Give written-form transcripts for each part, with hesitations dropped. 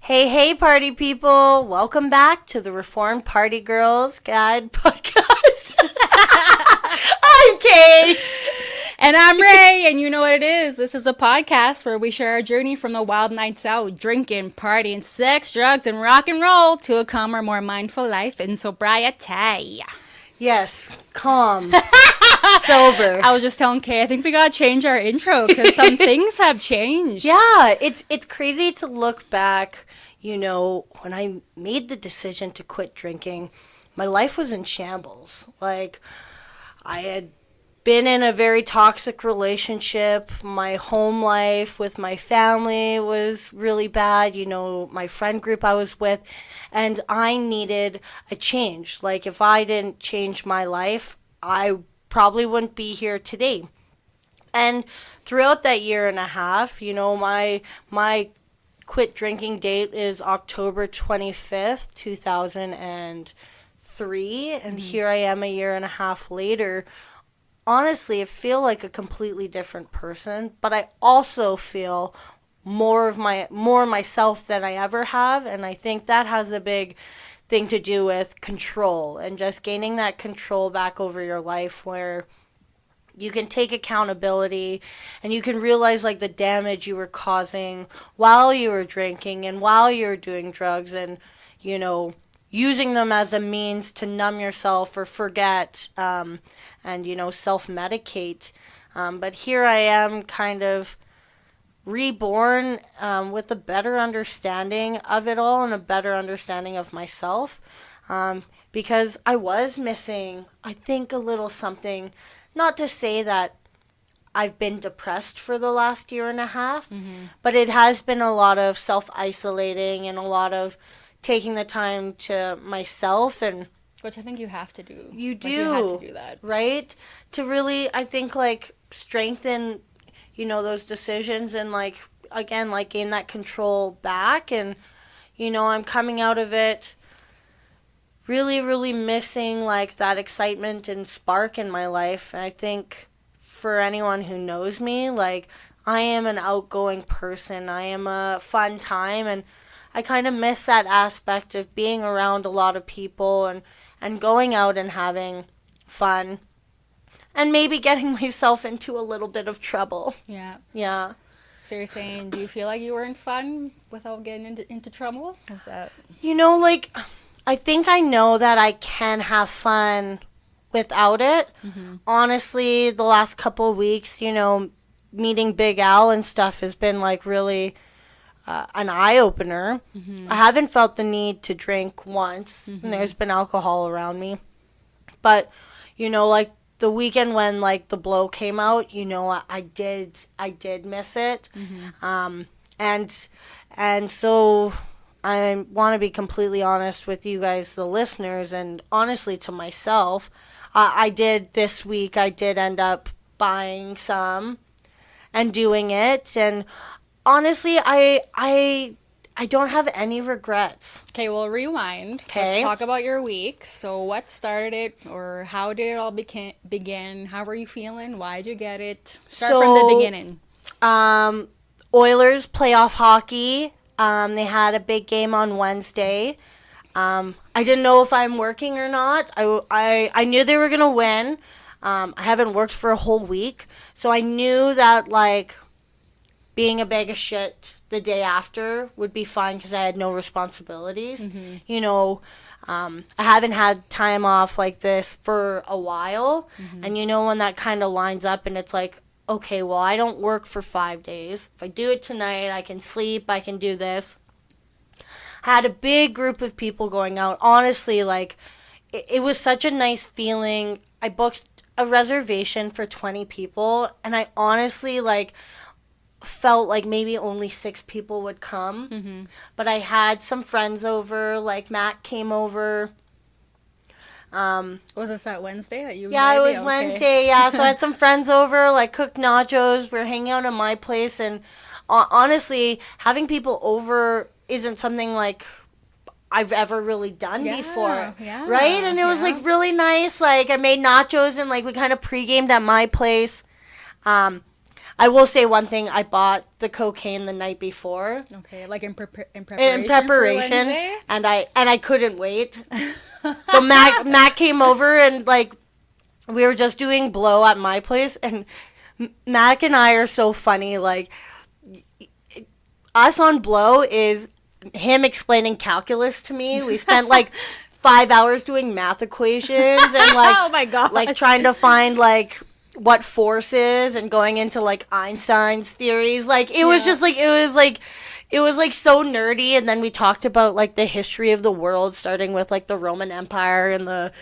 Hey, hey, party people. Welcome back to the Reformed Party Girls Guide podcast. I'm Kay. And I'm Ray, and you know what it is. This is a podcast where we share our journey from the wild nights out, drinking, partying, sex, drugs, and rock and roll to a calmer, more mindful life in sobriety. Yes, calm, sober. I was just telling Kay, I think we gotta change our intro because some things have changed. Yeah, it's crazy to look back. You know, when I made the decision to quit drinking, my life was in shambles. Like, I had been in a very toxic relationship. My home life with my family was really bad. You know, my friend group I was with, and I needed a change. Like, if I didn't change my life, I probably wouldn't be here today. And throughout that year and a half, you know, my quit drinking date is October 25th, 2003, and here I am a year and a half later. Honestly, I feel like a completely different person, but I also feel more myself than I ever have, and I think that has a big thing to do with control and just gaining that control back over your life where you can take accountability and you can realize like the damage you were causing while you were drinking and while you were doing drugs, and you know, using them as a means to numb yourself or forget, and you know, self-medicate. But here I am kind of reborn, with a better understanding of it all and a better understanding of myself, because I was missing, I think, a little something. Not to say that I've been depressed for the last year and a half, but it has been a lot of self-isolating and a lot of taking the time to myself, and Which I think you have to do. you do, you had to do that. right? To really, I think, like, strengthen, you know, those decisions and, like, again, like, gain that control back. And, you know, I'm coming out of it really, really missing, like, that excitement and spark in my life. And I think for anyone who knows me, like, I am an outgoing person. I am a fun time, and I kind of miss that aspect of being around a lot of people and going out and having fun and maybe getting myself into a little bit of trouble. Yeah. Yeah. So you're saying, do you feel like you were in fun without getting into trouble? Is that... You know, like, I think I know that I can have fun without it. Honestly, the last couple of weeks, you know, meeting Big Al and stuff has been, like, really an eye-opener. I haven't felt the need to drink once, and there's been alcohol around me. But, you know, like, the weekend when, like, the blow came out, you know, I did miss it. And so I want to be completely honest with you guys, the listeners, and honestly to myself. I did this week, I did end up buying some and doing it. And honestly, I don't have any regrets. Okay, well, rewind. Okay. Let's talk about your week. So what started it, or how did it all begin? How were you feeling? Why did you get it? Start from the beginning. Oilers playoff hockey. They had a big game on Wednesday. I didn't know if I'm working or not. I knew they were going to win. I haven't worked for a whole week. So I knew that, like, being a bag of shit the day after would be fine because I had no responsibilities. You know, I haven't had time off like this for a while. And you know, when that kind of lines up and it's like, okay, well, I don't work for 5 days. If I do it tonight, I can sleep, I can do this. I had a big group of people going out. Honestly, like, it was such a nice feeling. I booked a reservation for 20 people, and I honestly, like, felt like maybe only 6 people would come. But I had some friends over, like Matt came over. Was this that Wednesday that you... Yeah, it was Wednesday, yeah. So I had some friends over, like, cooked nachos. We were hanging out at my place, and honestly, having people over isn't something, like, I've ever really done before. Yeah. Right? And it was, like, really nice. Like, I made nachos, and, like, we kind of pre-gamed at my place. I will say one thing. I bought the cocaine the night before. Okay, like in preparation. In preparation, for Wednesday? and I couldn't wait. So Mac came over and like we were just doing blow at my place, and Mac and I are so funny. Like us on blow is him explaining calculus to me. We spent like 5 hours doing math equations and like Oh my god! like trying to find like what force is and going into like Einstein's theories. Like it was just like it was like so nerdy, and then we talked about like the history of the world, starting with like the Roman Empire and the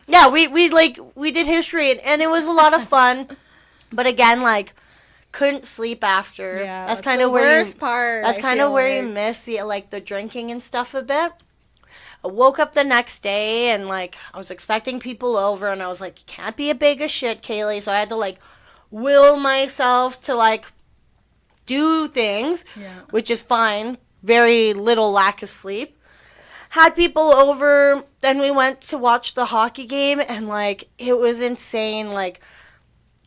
yeah we did history, and it was a lot of fun. But again, like couldn't sleep after. Yeah, that's kind of the where worst part. That's I kind of feel where you like. miss the like the drinking and stuff a bit. I woke up the next day and like I was expecting people over, and I was like, you can't be a bag of shit, Kaylee. So I had to like will myself to like do things, which is fine. Very little lack of sleep. Had people over, then we went to watch the hockey game, and like it was insane. Like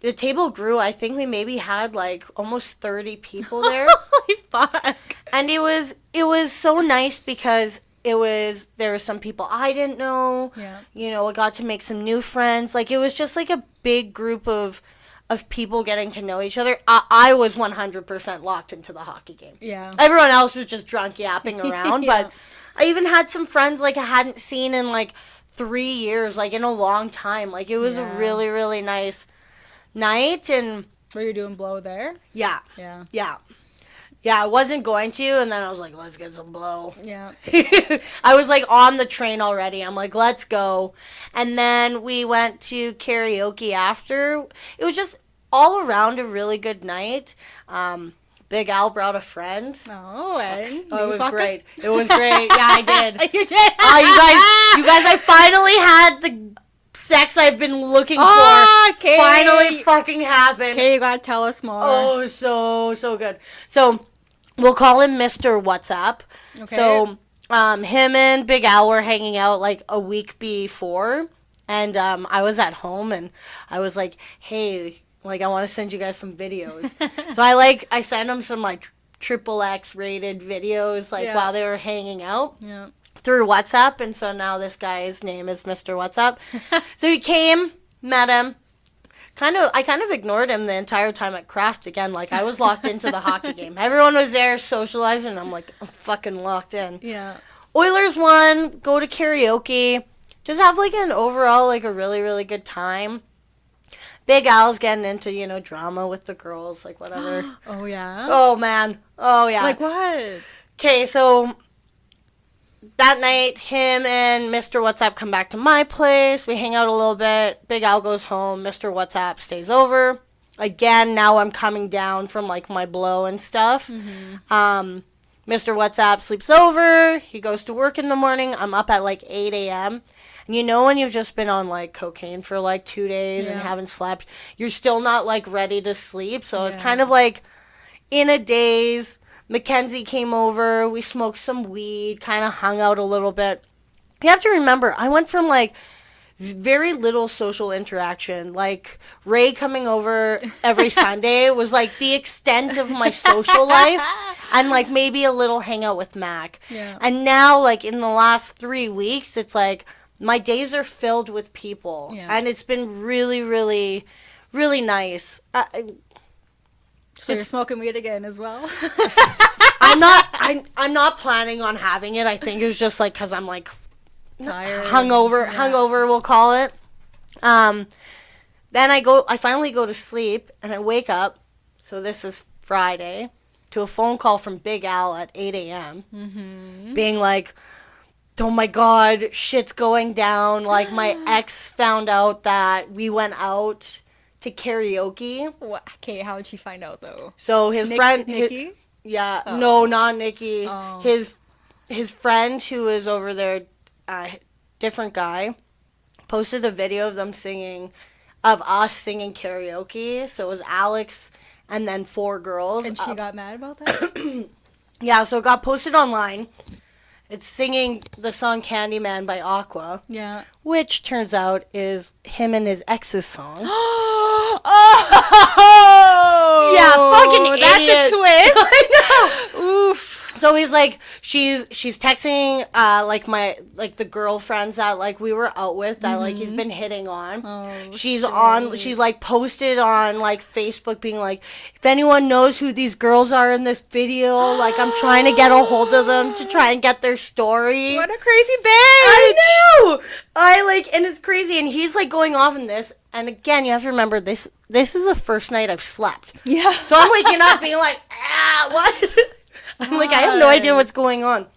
the table grew. I think we maybe had like almost 30 people there. Holy fuck! And it was so nice because there was some people I didn't know. Yeah. You know, I got to make some new friends. Like it was just like a big group of people getting to know each other. I was 100% locked into the hockey game. Yeah. Everyone else was just drunk yapping around, Yeah. but I even had some friends like I hadn't seen in like 3 years, like in a long time. Like it was a really, really nice night. And Were you doing blow there? yeah. Yeah. Yeah, I wasn't going to, and then I was like, let's get some blow. Yeah. I was like on the train already. I'm like, let's go. And then we went to karaoke after. It was just all around a really good night. Big Al brought a friend. Oh, and Oh, it was fuck great. It was great. Yeah, I did. You did. You guys, I finally had the sex I've been looking Oh, for. okay. Finally fucking happened. Okay, you gotta tell us more. Oh, so good. So we'll call him Mr. WhatsApp. Okay. So him and Big Al were hanging out like a week before, and I was at home, and I was like, hey, like I want to send you guys some videos. So I sent him some like XXX rated videos like while they were hanging out. Yeah. Through WhatsApp, and so now this guy's name is Mr. WhatsApp. So he came, met him. I kind of ignored him the entire time at Craft again. Like I was locked into the hockey game. Everyone was there socializing, and I'm like, I'm fucking locked in. Yeah. Oilers won. Go to karaoke. Just have like an overall like a really, really good time. Big Al's getting into drama with the girls, like whatever. Oh yeah. Oh man. Oh yeah. Like what? Okay, so that night, him and Mr. WhatsApp come back to my place. We hang out a little bit. Big Al goes home. Mr. WhatsApp stays over. Again, now I'm coming down from, like, my blow and stuff. Mm-hmm. Mr. WhatsApp sleeps over. He goes to work in the morning. I'm up at, like, 8 a.m. And you know when you've just been on, like, cocaine for, like, 2 days and haven't slept? You're still not, like, ready to sleep. So it's kind of, like, in a daze. Mackenzie came over, we smoked some weed, kind of hung out a little bit. You have to remember, I went from, like, very little social interaction. Like, Ray coming over every Sunday was, like, the extent of my social life. And, like, maybe a little hangout with Mac. Yeah. And now, like, in the last 3 weeks, it's, like, my days are filled with people. Yeah. And it's been really, really, really nice. So you're smoking weed again as well? I'm not planning on having it. I think it's just like because I'm like Tired. hungover we'll call it. Then I finally go to sleep, and I wake up. So this is Friday, to a phone call from Big Al at 8 a.m. Mm-hmm. being like, oh my god, shit's going down. Like my ex found out that we went out to karaoke. What? Okay, how did she find out though? So his friend, Nikki? No, not Nikki. Oh. His friend who was over there, different guy, posted a video of us singing karaoke. So it was Alex and then 4 girls. And she got mad about that? Yeah, so it got posted online. It's singing the song Candyman by Aqua, Yeah. which turns out is him and his ex's song. Oh! Yeah, fucking That's idiot. a twist. I know. Oof. So he's like, she's texting like the girlfriends that like we were out with that like he's been hitting on. Oh, She's like posted on like Facebook being like, if anyone knows who these girls are in this video, like I'm trying to get a hold of them to try and get their story. What a crazy bitch! I know. And it's crazy, and he's like going off in this. And again, you have to remember this is the first night I've slept. Yeah. So I'm waking up being like, what? I'm like, I have no idea what's going on.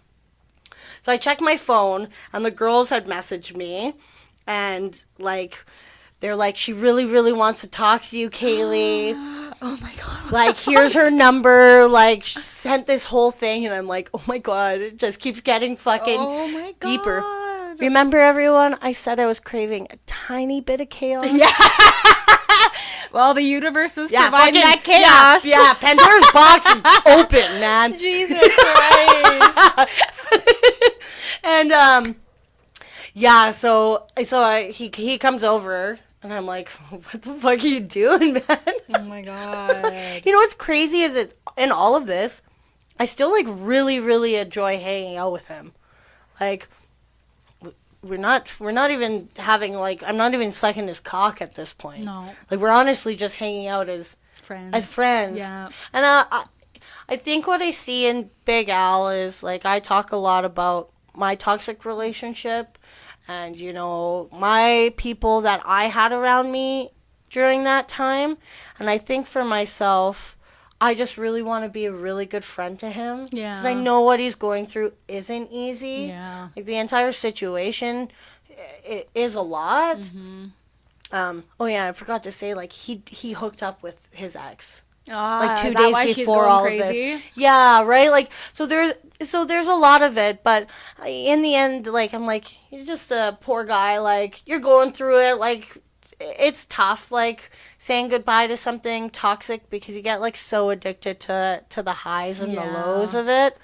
So I checked my phone, and the girls had messaged me, and like, they're like, she really, really wants to talk to you, Kaylee. Oh my god. Like, here's her number. Like, she sent this whole thing, and I'm like, oh my god, it just keeps getting fucking Oh my god. deeper. Remember, everyone? I said I was craving a tiny bit of chaos. Yeah. Well, the universe was providing fucking- that chaos. Yeah, Pandora's box is open, man. Jesus Christ. And he comes over, and I'm like, what the fuck are you doing, man? Oh my god. You know what's crazy is in all of this, I still like really, really enjoy hanging out with him. Like, we're not even having like, I'm not even sucking his cock at this point. No. Like, we're honestly just hanging out as friends. Yeah. And I think what I see in Big Al is like, I talk a lot about my toxic relationship and, you know, my people that I had around me during that time. And I think for myself, I just really want to be a really good friend to him. Yeah. Because I know what he's going through isn't easy. Yeah. Like, the entire situation it is a lot. Mm-hmm. Oh, yeah, I forgot to say, like, he hooked up with his ex. Like 2 is that days why she's before going all crazy? of this. Yeah, right? Like, so there's a lot of it, but in the end, like, I'm like, you're just a poor guy. Like, you're going through it. Like, it's tough, like, saying goodbye to something toxic because you get, like, so addicted to the highs and the lows of it.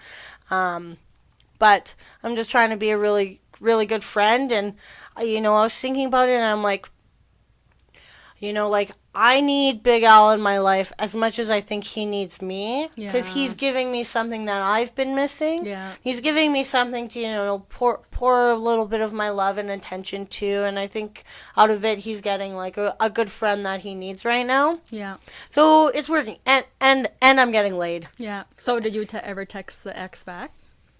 But I'm just trying to be a really, really good friend. And, you know, I was thinking about it, and I'm like, you know, like, I need Big Al in my life as much as I think he needs me. Because he's giving me something that I've been missing. Yeah. He's giving me something to, you know, pour a little bit of my love and attention to. And I think out of it, he's getting, like, a good friend that he needs right now. Yeah. So it's working. And I'm getting laid. Yeah. So did you ever text the ex back?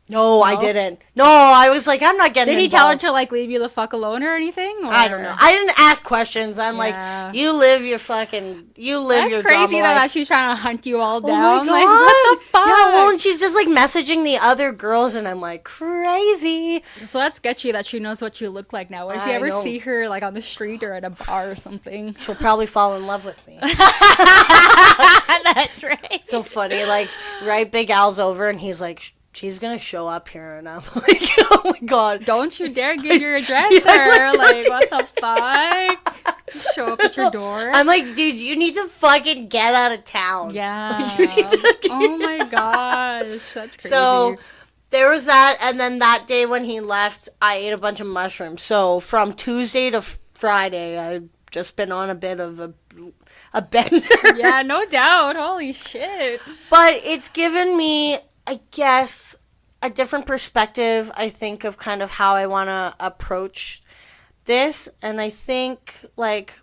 No, I didn't. No, I was like, I'm not getting Did he tell her involved. to, like, leave you the fuck alone or anything? Or? I don't know. I didn't ask questions. I'm Yeah. like, you live your That's your crazy drama that life. she's trying to hunt you all Oh down. my Like, God. what the fuck? Yeah, well, and she's just like messaging the other girls, and I'm like, crazy. So that's sketchy that she knows what you look like now. What if you I ever know. see her, like, on the street or at a bar or something? She'll probably fall in love with me. That's right. So funny. Like, right, Big Al's over, and he's like, she's gonna show up here, and I'm like, oh my god. Don't you dare give your address, Yeah, sir. like, Like, what the fuck? Show up at your door. I'm like, dude, you need to fucking get out of town. Yeah. You need to- Oh my gosh. That's crazy. So there was that, and then that day when he left, I ate a bunch of mushrooms. So from Tuesday to Friday, I've just been on a bit of a bender. yeah, no doubt. Holy shit. But it's given me, I guess, a different perspective, I think, of kind of how I want to approach this. And I think, like,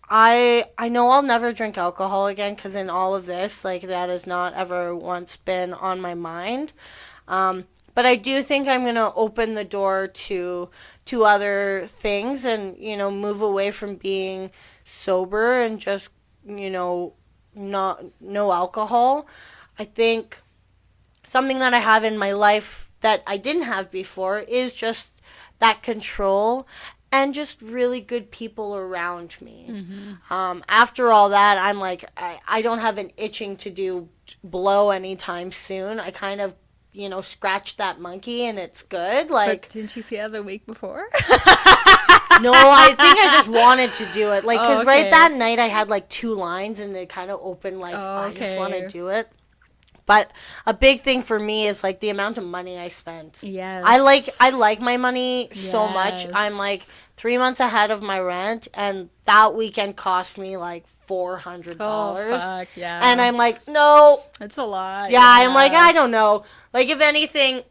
I know I'll never drink alcohol again because in all of this, like, that has not ever once been on my mind. But I do think I'm going to open the door to other things and, you know, move away from being sober and just, you know, no alcohol. I think something that I have in my life that I didn't have before is just that control and just really good people around me. Mm-hmm. After all that, I'm like, I don't have an itching to do blow anytime soon. I kind of, you know, scratched that monkey and it's good. Like, But didn't you see her the week before? no, I think I just wanted to do it. Like, because okay. right that night I had like 2 lines and they kind of opened like, I just want to okay. do it. But a big thing for me is like the amount of money I spent. Yes. I like my money so much. I'm like 3 months ahead of my rent, and that weekend cost me like $400. Oh, fuck, yeah. And I'm like, no. It's a lot. Yeah, I'm like, I don't know. Like, if anything,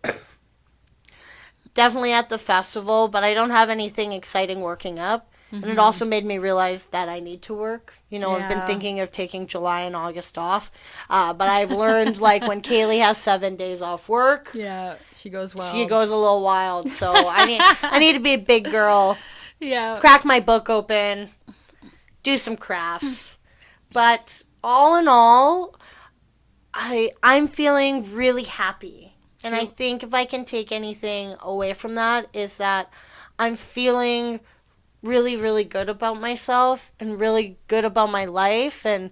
definitely at the festival, but I don't have anything exciting working up. And it also made me realize that I need to work. You know, I've been thinking of taking July and August off. But I've learned, like, when Kaylee has 7 days off work, Yeah, she goes wild. she goes a little wild. So I need to be a big girl, Yeah. crack my book open, do some crafts. But all in all, I'm feeling really happy. And I think if I can take anything away from that is that I'm feeling really, really good about myself and really good about my life. And,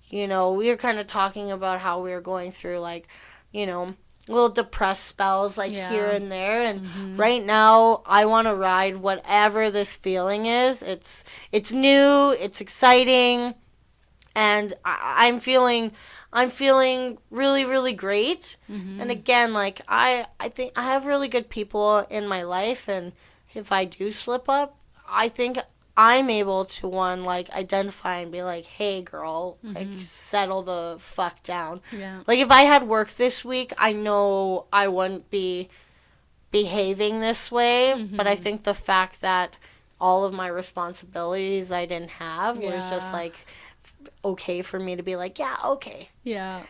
you know, we were kind of talking about how we were going through, like, you know, little depressed spells, like, here and there. And right now, I want to ride whatever this feeling is. It's new, it's exciting, and I'm feeling really, really great. And again, like, I think I have really good people in my life, and if I do slip up, I think I'm able to, one, like, identify and be like, hey, girl, like, settle the fuck down. Yeah. Like, if I had work this week, I know I wouldn't be behaving this way, but I think the fact that all of my responsibilities I didn't have was just, like, okay for me to be like, yeah, okay. Yeah.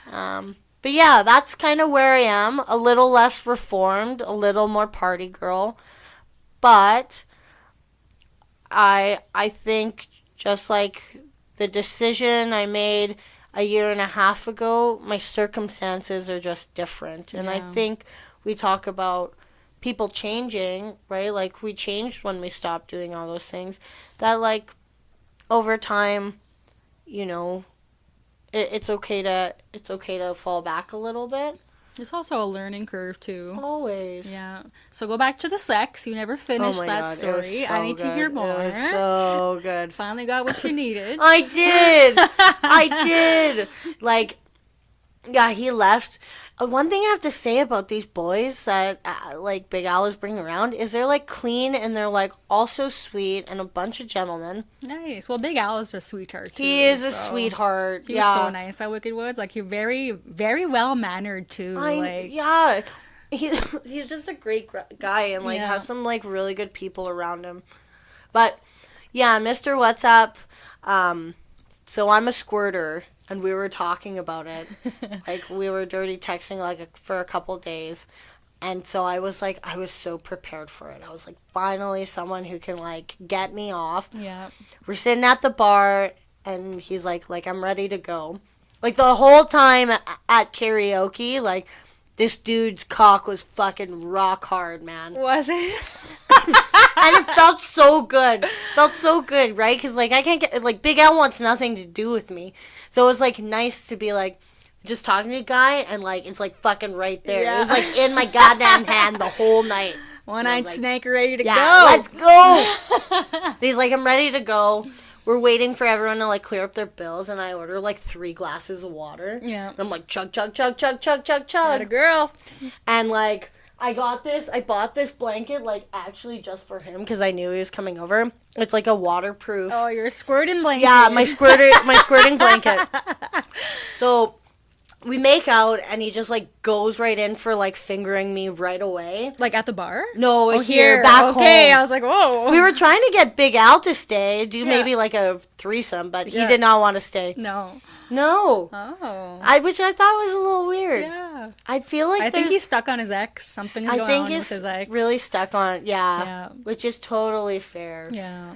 But yeah, that's kind of where I am. A little less reformed, a little more party girl. But I think just like the decision I made a year and a half ago, my circumstances are just different. And I think we talk about people changing, right? Like, we changed when we stopped doing all those things. That, like, over time, you know, it's okay to fall back a little bit. It's also a learning curve, too. Always. Yeah. So go back to the sex. You never finished that God, story. so I need to hear more. It was so good. Finally got what you needed. I did. I did. Like, yeah, he left. One thing I have to say about these boys that, like, Big Al is bringing around is they're, like, clean and they're, like, also sweet and a bunch of gentlemen. Nice. Well, Big Al is a sweetheart, too. He is a sweetheart. He was so nice at Wicked Woods. Like, he very, very well-mannered, too. Yeah. He's just a great guy and, like, has some, like, really good people around him. But, yeah, Mr. What's Up, so I'm a squirter. And we were talking about it. Like, we were dirty texting, like, for a couple days. And so I was, like, I was so prepared for it. I was, like, finally someone who can, like, get me off. Yeah. We're sitting at the bar, and he's like, I'm ready to go. Like, the whole time at karaoke, like, this dude's cock was fucking rock hard, man. Was it? And it felt so good. Felt so good, right? Because, like, I can't get, like, Big Al wants nothing to do with me. So it was, like, nice to be, like, just talking to a guy, and, like, it's, like, fucking right there. Yeah. It was, like, in my goddamn hand the whole night. One-eyed like, snake ready to Yeah, go. let's go. And he's like, I'm ready to go. We're waiting for everyone to, like, clear up their bills, and I order, like, 3 glasses of water. Yeah. And I'm like, chug, chug, chug, chug, chug, chug, chug. Got a girl. And, like, I bought this blanket, like, actually just for him, because I knew he was coming over. It's, like, a waterproof. Oh, you're squirting blanket. Yeah, my squirting blanket. So we make out, and he just, like, goes right in for, like, fingering me right away. Like at the bar? No, Oh, here, back home. Okay, I was like, whoa. We were trying to get Big Al to stay, do maybe, like, a threesome, but he did not want to stay. No. No. Oh. Which I thought was a little weird. Yeah. I feel like I think he's stuck on his ex. Something's going on with his ex. really stuck on, Yeah. which is totally fair. Yeah.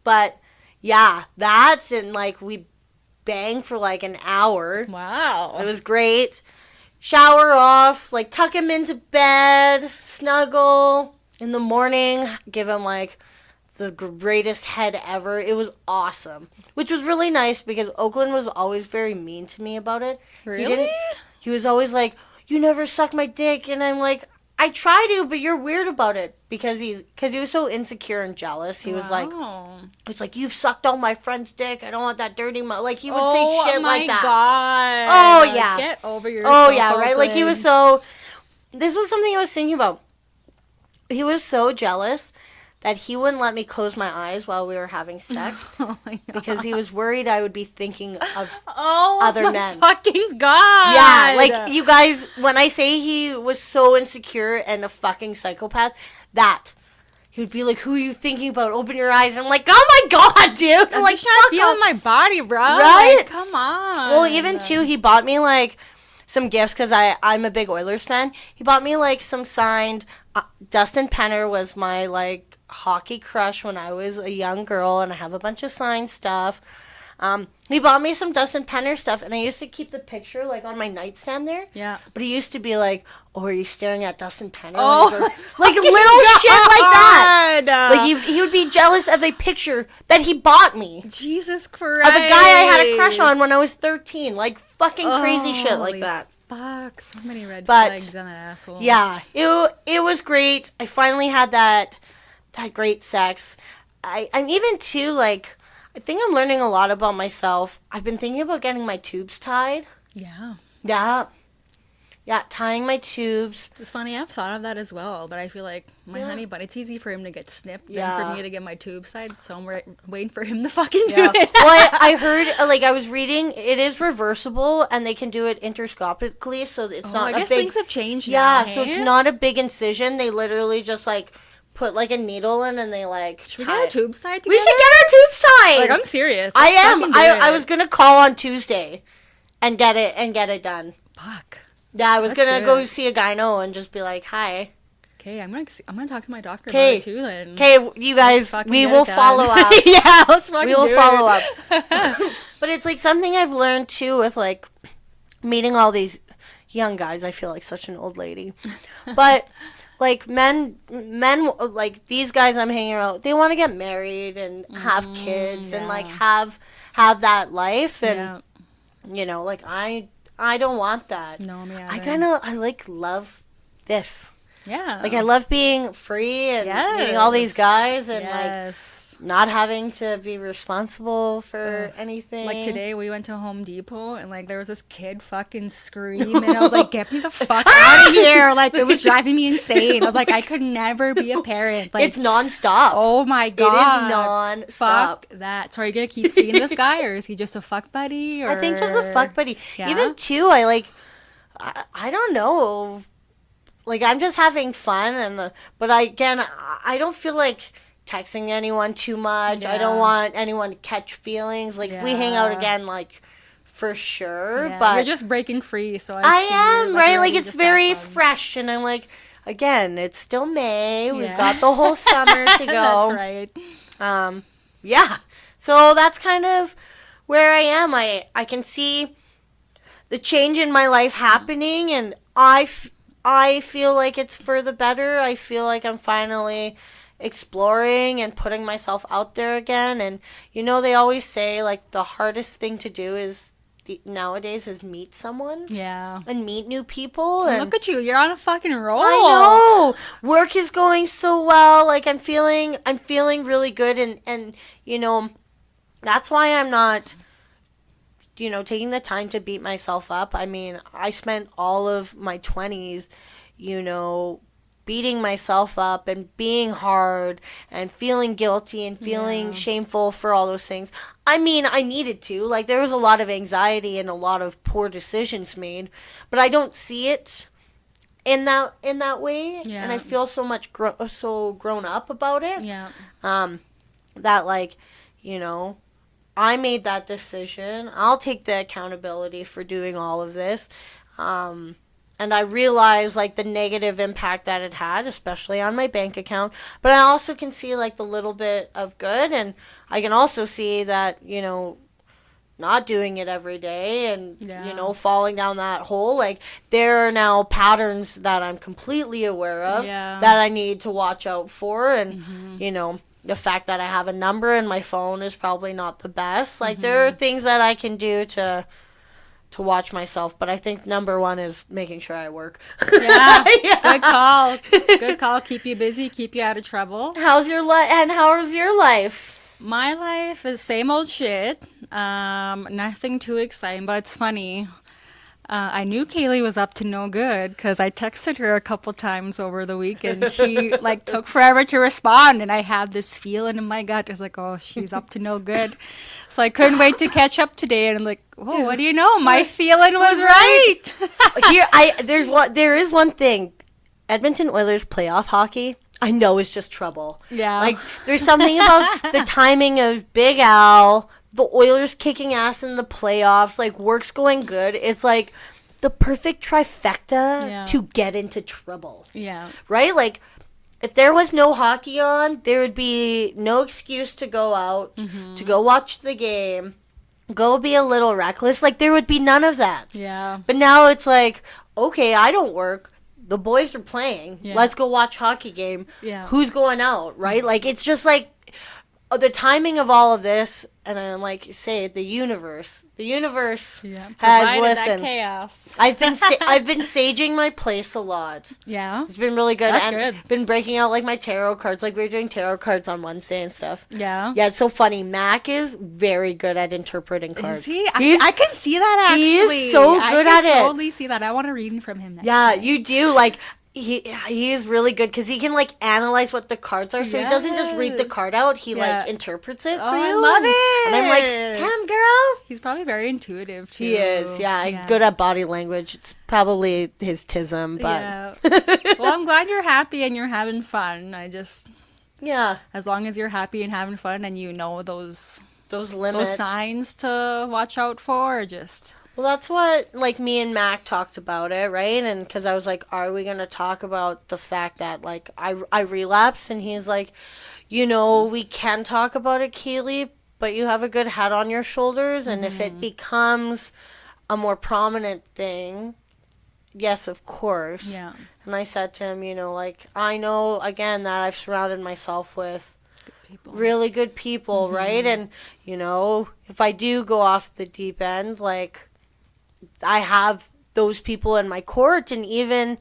But, yeah, that's, and, like, we banged for, like, an hour. Wow. It was great. Shower off, like, tuck him into bed, snuggle. In the morning, give him, like, the greatest head ever. It was awesome. Which was really nice because Oakland was always very mean to me about it. Really? He was always like, you never suck my dick. And I'm like, I try to, but you're weird about it because he was so insecure and jealous. He was like, it's like, you've sucked all my friend's dick. I don't want that dirty like he would say shit like that. Oh my god. Oh yeah. Get over yourself. Oh yeah, right? Oakland. Like he was so, this was something I was thinking about. He was so jealous that he wouldn't let me close my eyes while we were having sex Oh my god. because he was worried I would be thinking of other other men. Fucking god. Yeah, like you guys, when I say he was so insecure and a fucking psychopath, that he would be like, "Who are you thinking about? Open your eyes." I'm like, "Oh my god, dude!" I'm like, just trying to feel off. my body, bro. Right? Like, come on. Well, even too, he bought me like some gifts because I'm a big Oilers fan. He bought me like some signed. Dustin Penner was my like hockey crush when I was a young girl, and I have a bunch of signed stuff. He bought me some Dustin Penner stuff, and I used to keep the picture like on my nightstand there. Yeah. But he used to be like, "Oh, are you staring at Dustin Penner?" Oh, like little shit like that. Like he would be jealous of a picture that he bought me Jesus Christ. of a guy I had a crush on when I was 13. Like fucking crazy shit like Holy that. Fuck, so many red But, flags on that asshole. Yeah, it was great. I finally had that great sex. I'm even too like, I think I'm learning a lot about myself. I've been thinking about getting my tubes tied. Yeah. Yeah, tying my tubes. It's funny, I've thought of that as well, but I feel like my honey bun, it's easy for him to get snipped than for me to get my tubes tied, so I'm waiting for him to fucking do it. Well, I heard, like, I was reading, it is reversible, and they can do it interscopically, so it's not I guess a big... things have changed Yeah, now, so it's not a big incision. They literally just, like, put, like, a needle in, and they, like, Should we tie get our it. tubes tied We together? should get our tubes tied! Like, I'm serious. I Let's am. fucking do I it. was gonna call on Tuesday and get it done. Fuck. Yeah, I was Let's gonna do go it. see a gyno and just be like, "Hi." Okay, I'm gonna talk to my doctor about Okay. it too then. Okay, you guys, fucking we get will it done. follow up. Yeah, let's fucking We will do follow it. up. But it's like something I've learned too with like meeting all these young guys. I feel like such an old lady. But like men like these guys I'm hanging out, they want to get married and have kids and like have that life, and you know, like I don't want that. No, me I either. I like love this. Yeah. Like I love being free and meeting all these guys and like not having to be responsible for anything. Like today we went to Home Depot and like there was this kid fucking screaming and I was like, get me the fuck out of here. Like it was driving me insane. I was like, I could never be a parent. Like it's nonstop. Oh my god. It is nonstop. Fuck that. So are you gonna keep seeing this guy or is he just a fuck buddy? Or... I think just a fuck buddy. Yeah? Even too, I don't know. Like I'm just having fun, and but I don't feel like texting anyone too much. I don't want anyone to catch feelings. Like if we hang out again, like for sure. Yeah. But you're just breaking free. So I am you're, right. you're Like ready it's to very start fun. fresh, and I'm like, again, it's still May. We've got the whole summer to go. That's right. Yeah. So that's kind of where I am. I can see the change in my life happening, and I feel like it's for the better. I feel like I'm finally exploring and putting myself out there again. And, you know, they always say, like, the hardest thing to do nowadays is meet someone. Yeah. And meet new people. And look at you. You're on a fucking roll. I know. Work is going so well. Like, I'm feeling really good. And you know, that's why I'm not... you know, taking the time to beat myself up. I mean, I spent all of my 20s, you know, beating myself up and being hard and feeling guilty and feeling shameful for all those things. I mean, I needed to. Like, there was a lot of anxiety and a lot of poor decisions made, but I don't see it in that way. Yeah. And I feel so much so grown up about it. Yeah. That, like, you know, I made that decision. I'll take the accountability for doing all of this. And I realize, like, the negative impact that it had, especially on my bank account. But I also can see, like, the little bit of good. And I can also see that, you know, not doing it every day and, you know, falling down that hole. Like, there are now patterns that I'm completely aware of that I need to watch out for. And, you know, the fact that I have a number in my phone is probably not the best. Like, there are things that I can do to to watch myself. But I think number one is making sure I work. Yeah, good call. Good call. Keep you busy, keep you out of trouble. How's your life? And how's your life? My life is same old shit. Nothing too exciting, but it's funny. I knew Kaylee was up to no good because I texted her a couple times over the weekend. She like took forever to respond, and I had this feeling in my gut. It's like, oh, she's up to no good. So I couldn't wait to catch up today, and I'm like, oh, what do you know? My feeling was right. There is one thing. Edmonton Oilers playoff hockey, I know it's just trouble. Yeah. Like, there's something about the timing of Big Al, the Oilers kicking ass in the playoffs, like, work's going good. It's like the perfect trifecta to get into trouble. Yeah. Right? Like, if there was no hockey on, there would be no excuse to go out, to go watch the game, go be a little reckless. Like, there would be none of that. Yeah. But now it's like, okay, I don't work. The boys are playing. Yeah. Let's go watch hockey game. Yeah. Who's going out, right? Like, it's just like the timing of all of this, and I'm like, say, the universe has Provided listened. that chaos. I've been saging my place a lot. Yeah. It's been really good. That's and good. Been breaking out like my tarot cards. Like, we were doing tarot cards on Wednesday and stuff. Yeah. Yeah, it's so funny. Mac is very good at interpreting cards. Is he? I can see that actually. He is so good at it. I can totally see that. I want to read him from him next Yeah, time. you do. Like, he is really good because he can, like, analyze what the cards are. So he doesn't just read the card out. He, like, interprets it for you. I love it. And I'm like, damn, girl. He's probably very intuitive, too. He is, yeah. Good at body language. It's probably his tism, but... Yeah. Well, I'm glad you're happy and you're having fun. Yeah. As long as you're happy and having fun and you know those limits. those signs to watch out for, just... Well, that's what, like, me and Mac talked about it, right? And because I was like, are we going to talk about the fact that, like, I relapsed? And he's like, you know, we can talk about it, Keely, but you have a good head on your shoulders. And if it becomes a more prominent thing, yes, of course. Yeah. And I said to him, you know, like, I know, again, that I've surrounded myself with really good people, right? And, you know, if I do go off the deep end, like, I have those people in my court, and even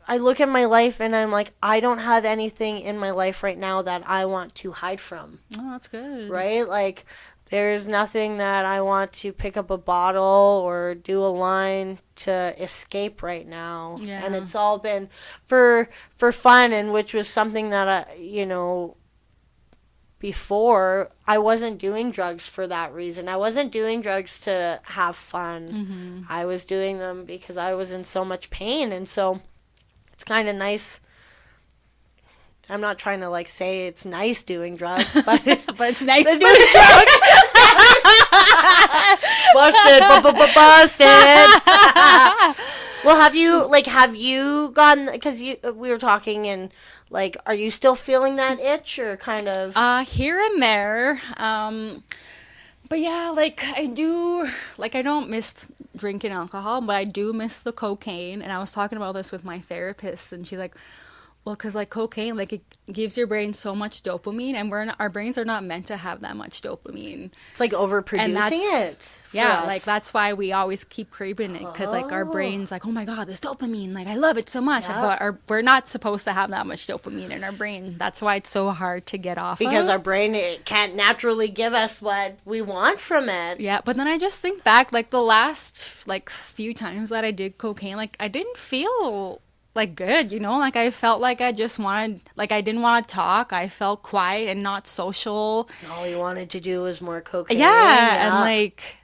I look at my life and I'm like, I don't have anything in my life right now that I want to hide from. Oh, that's good. Right? Like, there's nothing that I want to pick up a bottle or do a line to escape right now. Yeah. And it's all been for fun, and which was something that before, I wasn't doing drugs for that reason. I wasn't doing drugs to have fun. I was doing them because I was in so much pain. And so it's kind of nice. I'm not trying to, like, say it's nice doing drugs, but it's nice doing drugs. Busted. Well, have you gone, because we were talking, and, like, are you still feeling that itch, or kind of? Here and there. But yeah, like, I don't miss drinking alcohol, but I do miss the cocaine. And I was talking about this with my therapist, and she's like, well, because, like, cocaine, like, it gives your brain so much dopamine, and our brains are not meant to have that much dopamine. It's like overproducing it. Yeah, like, that's why we always keep craving it, because, like, our brain's like, oh my god, this dopamine, like, I love it so much. Yeah. But we're not supposed to have that much dopamine in our brain. That's why it's so hard to get off because our brain, it can't naturally give us what we want from it. Yeah, but then I just think back, like, the last, like, few times that I did cocaine, like, I didn't feel, like, good, you know? Like, I felt like I just wanted, like, I didn't want to talk. I felt quiet and not social. All you wanted to do was more cocaine. Yeah, and, like,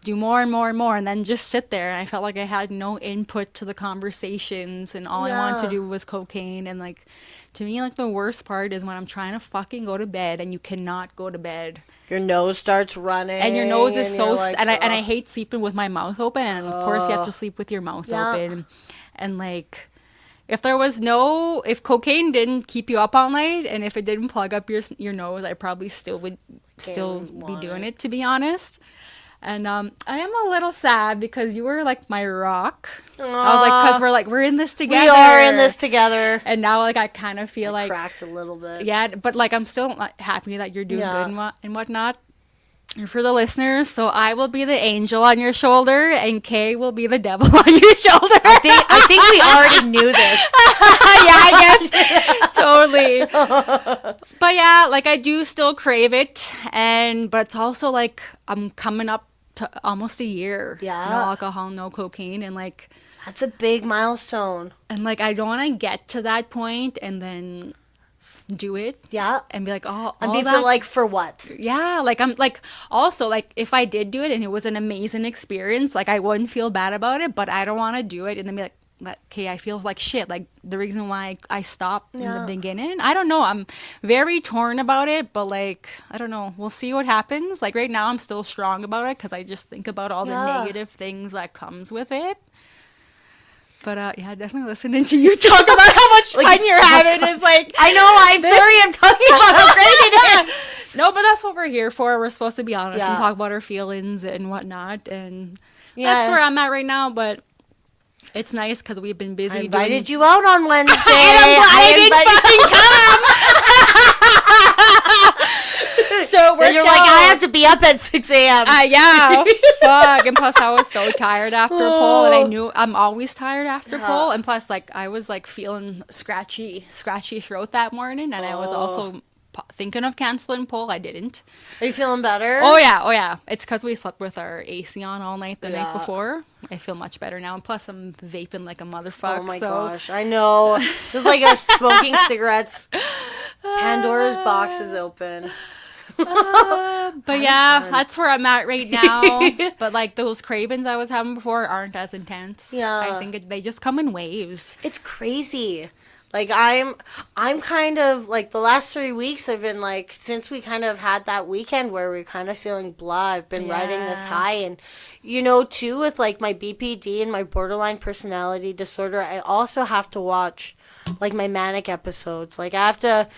do more and more and more, and then just sit there. And I felt like I had no input to the conversations, and all I wanted to do was cocaine. And, like, to me, like, the worst part is when I'm trying to fucking go to bed and you cannot go to bed. Your nose starts running, and your nose is so like, and I hate sleeping with my mouth open, and of course you have to sleep with your mouth open. And, like, if cocaine didn't keep you up all night, and if it didn't plug up your nose, I probably still would be doing it, to be honest. And I am a little sad because you were, like, my rock. I was like, because we're in this together. We are in this together. And now, like, I kind of feel like cracked a little bit. Yeah, but, like, I'm still happy that you're doing good and whatnot. For the listeners, so I will be the angel on your shoulder, and Kay will be the devil on your shoulder. I think we already knew this. Yeah, I guess totally. But yeah, like I do still crave it, but it's also like I'm coming up to almost a year. Yeah. No alcohol, no cocaine, and like That's a big milestone. I don't want to get to that point and then do it. Yeah. And be like, oh, And all be that. for what? Yeah, like I'm like also like if I did do it and it was an amazing experience, like I wouldn't feel bad about it, but I don't want to do it and then be like, okay, I feel like shit. Like the reason why I stopped in the beginning, I don't know. I'm very torn about it, but like I don't know. We'll see what happens. Like right now, I'm still strong about it because I just think about all the negative things that comes with it. But yeah, definitely listening to you talk about how much fun you're having is like... I know, I'm sorry I'm talking about how great it is. No, but that's what we're here for. We're supposed to be honest and talk about our feelings and whatnot. And that's where I'm at right now, but it's nice because we've been busy. I invited you out on Wednesday. And I'm glad I didn't fucking come. So you're like, I have to be up at 6 a.m. Yeah, fuck. And plus, I was so tired after a poll, and I knew I'm always tired after poll. And plus, like, I was like feeling scratchy throat that morning, and I was also thinking of canceling poll. I didn't. Are you feeling better? Oh yeah. It's because we slept with our AC on all night the night before. I feel much better now, and plus I'm vaping like a motherfucker. Oh my gosh, I know. It's like a smoking cigarettes. Pandora's box is open. But yeah, that's where I'm at right now. But like those cravings I was having before aren't as intense. Yeah, I think they just come in waves. It's crazy. Like I'm kind of like the last 3 weeks I've been like, since we kind of had that weekend where we're kind of feeling blah, I've been riding this high. And too, with like my BPD and my borderline personality disorder, I also have to watch like my manic episodes. Like I have to.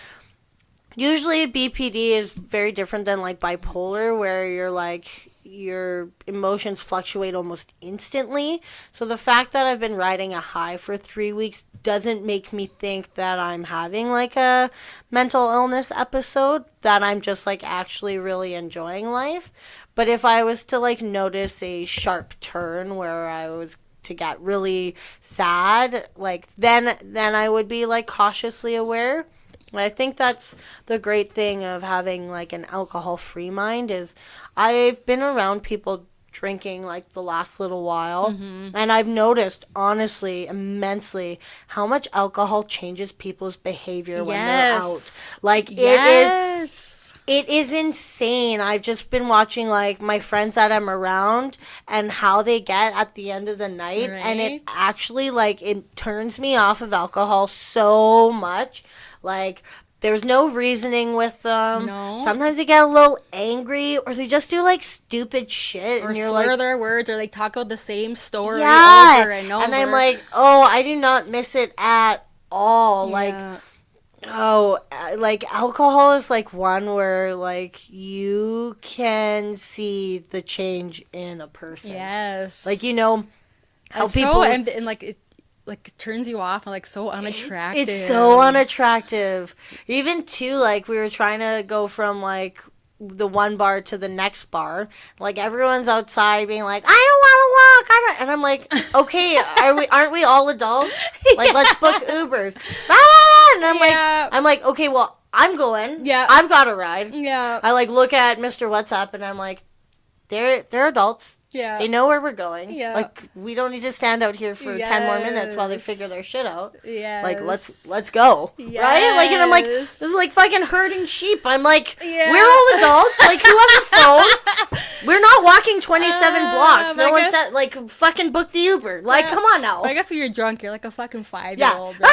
Usually BPD is very different than like bipolar, where you're like your emotions fluctuate almost instantly. So the fact that I've been riding a high for 3 weeks doesn't make me think that I'm having like a mental illness episode, that I'm just like actually really enjoying life. But if I was to like notice a sharp turn where I was to get really sad, like then I would be like cautiously aware. And I think that's the great thing of having like an alcohol-free mind is I've been around people drinking like the last little while, and I've noticed honestly immensely how much alcohol changes people's behavior when they're out. Like it is insane. I've just been watching like my friends that I'm around and how they get at the end of the night, and it actually like it turns me off of alcohol so much. Like, there's no reasoning with them. No. Sometimes they get a little angry, or they just do, like, stupid shit. Or and you're slur like, their words, or, like, talk about the same story over and over. And I'm like, oh, I do not miss it at all. Yeah. Like, alcohol is, like, one where, like, you can see the change in a person. Yes. Like, how and people... So, and like, it turns you off and like so unattractive. It's so unattractive. Even too, like we were trying to go from like the one bar to the next bar. Like everyone's outside being like, I don't want to walk. And I'm like, okay, aren't we all adults? Like let's book Ubers. And I'm like, okay, well I'm going. Yeah, I've got a ride. Yeah. I like look at Mr. What's Up and I'm like, they're adults. Yeah. They know where we're going. Yeah. Like, we don't need to stand out here for 10 more minutes while they figure their shit out. Yeah. Like, let's go. Yes. Right? Like, and I'm like, this is like fucking herding sheep. I'm like, we're all adults. Like, who has a phone? We're not walking 27 blocks. No one said, like, fucking book the Uber. Like, come on now. I guess when you're drunk, you're like a fucking 5-year-old, right?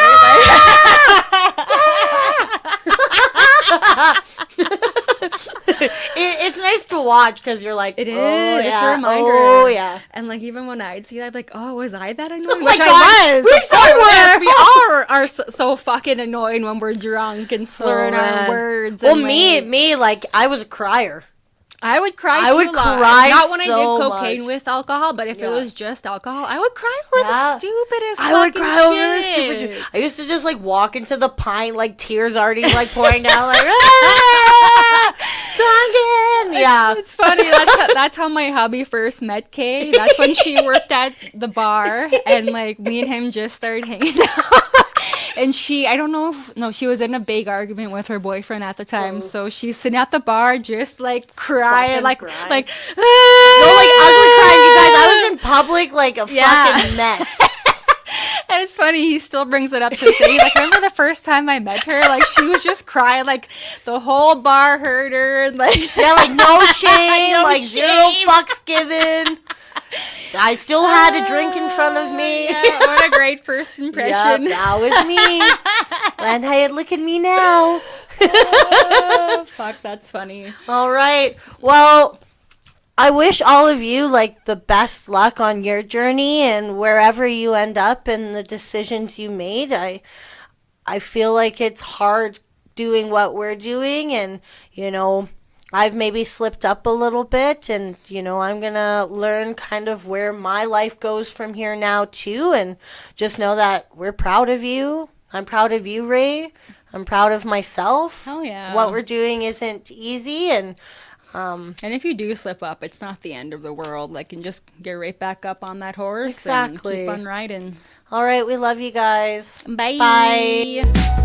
It's nice to watch because you're like, it is. Oh, it's a reminder. Oh yeah. And like even when I'd see that, I'd be like, oh, was I that annoying? Oh my God, we so were. We all are so fucking annoying when we're drunk and slurring our words. Well, me, like I was a crier. I would cry I would cry Not when so I did cocaine much. with alcohol, but if it was just alcohol, I would cry over the stupidest I would fucking cry shit. over the stupid shit. I used to just like walk into the pine, like tears already like pouring down, like Duncan. Yeah. It's funny. That's how my hubby first met Kay. That's when she worked at the bar, and like me and him just started hanging out. And I don't know, no, she was in a big argument with her boyfriend at the time. So she's sitting at the bar, just like crying, like, crying. like, No, like ugly crying, you guys. I was in public like a fucking mess. And it's funny, he still brings it up to say, he's like, remember the first time I met her? Like, she was just crying, like, the whole bar heard her, and like... Yeah, like, no shame, No like, shame. 0 fucks given. I still had a drink in front of me. Yeah, what a great first impression. Yep, that was me. And hey, look at me now. Oh, fuck, that's funny. All right. Well, I wish all of you like the best luck on your journey and wherever you end up and the decisions you made. I feel like it's hard doing what we're doing, and I've maybe slipped up a little bit, and I'm gonna learn kind of where my life goes from here now too, and just know that we're proud of you. I'm proud of you, Ray. I'm proud of myself. Hell yeah. What we're doing isn't easy, and if you do slip up, it's not the end of the world. Like, and just get right back up on that horse Exactly. and keep on riding. All right, we love you guys. Bye. Bye.